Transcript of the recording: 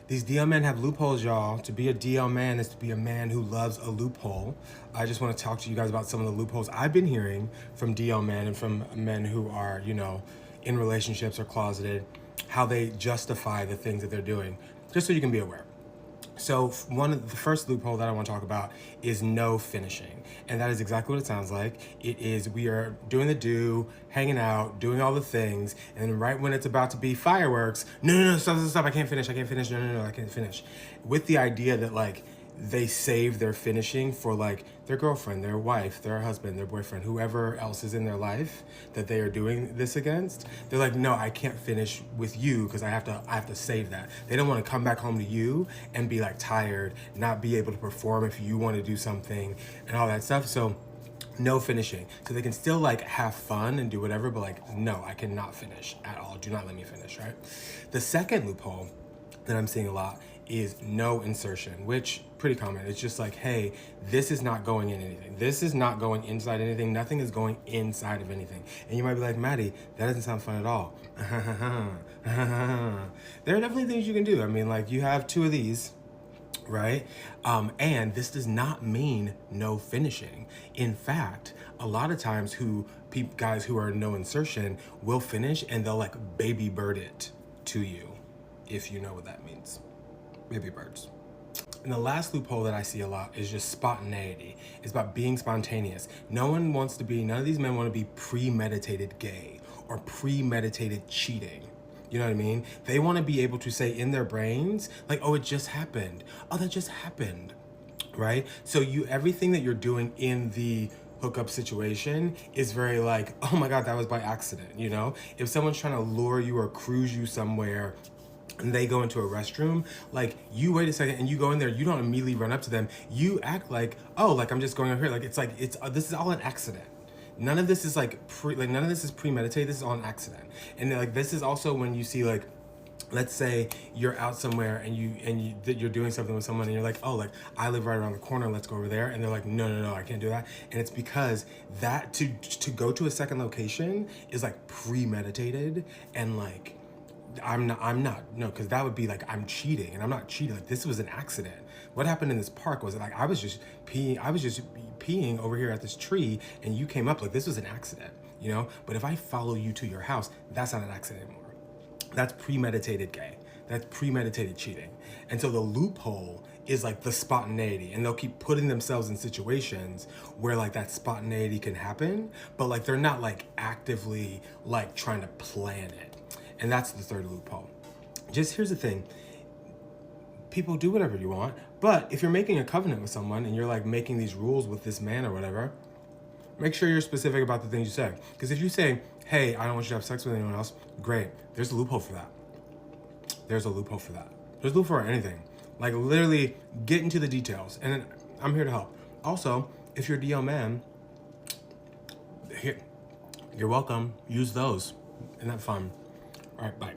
These DL men have loopholes, y'all. To be a DL man is to be a man who loves a loophole. I just want to talk to you guys about some of the loopholes I've been hearing from DL men and from men who are, in relationships or closeted, how they justify the things that they're doing, just so you can be aware. So one of the first loophole that I want to talk about is no finishing. And that is exactly what it sounds like. It is, we are doing the do, hanging out, doing all the things, and then right when it's about to be fireworks, no, stop, I can't finish, no, I can't finish. With the idea that like, they save their finishing for like their girlfriend, their wife, their husband, their boyfriend, whoever else is in their life that they are doing this against. They're like, no, I can't finish with you because I have to save that. They don't want to come back home to you and be like tired, not be able to perform if you want to do something and all that stuff. So no finishing. So they can still like have fun and do whatever, but like, no, I cannot finish at all. Do not let me finish, right? The second loophole that I'm seeing a lot is no insertion, which pretty common. It's just like, hey, this is not going in anything. This is not going inside anything. Nothing is going inside of anything. And you might be like, Maddie, that doesn't sound fun at all. There are definitely things you can do. I mean, like you have two of these, right? And this does not mean no finishing. In fact, a lot of times guys who are no insertion will finish and they'll like baby bird it to you, if you know what that means. Baby birds. And the last loophole that I see a lot is just spontaneity. It's about being spontaneous. None of these men want to be premeditated gay or premeditated cheating. You know what I mean? They want to be able to say in their brains, like, oh, it just happened. Oh, that just happened, right? So everything that you're doing in the hookup situation is very like, oh my God, that was by accident, you know? If someone's trying to lure you or cruise you somewhere and they go into a restroom, like you wait a second and you go in there, you don't immediately run up to them. You act like, oh, like I'm just going over here. Like, this is all an accident. None of this is like none of this is premeditated. This is all an accident. And like, this is also when you see like, let's say you're out somewhere and you're doing something with someone and you're like, oh, like I live right around the corner, let's go over there. And they're like, no, I can't do that. And it's because that to go to a second location is like premeditated and like, no, because that would be like, I'm cheating and I'm not cheating. Like this was an accident. What happened in this park was like, I was just peeing over here at this tree and you came up, like this was an accident, you know? But if I follow you to your house, that's not an accident anymore. That's premeditated gay. That's premeditated cheating. And so the loophole is like the spontaneity, and they'll keep putting themselves in situations where like that spontaneity can happen, but like they're not like actively like trying to plan it. And that's the third loophole. Just here's the thing. People do whatever you want, but if you're making a covenant with someone and you're like making these rules with this man or whatever, make sure you're specific about the things you say. Because if you say, hey, I don't want you to have sex with anyone else, great. There's a loophole for that. There's a loophole for that. There's a loophole for anything. Like literally get into the details. And I'm here to help. Also, if you're a DL man, here, you're welcome. Use those. Isn't that fun? All right, bye.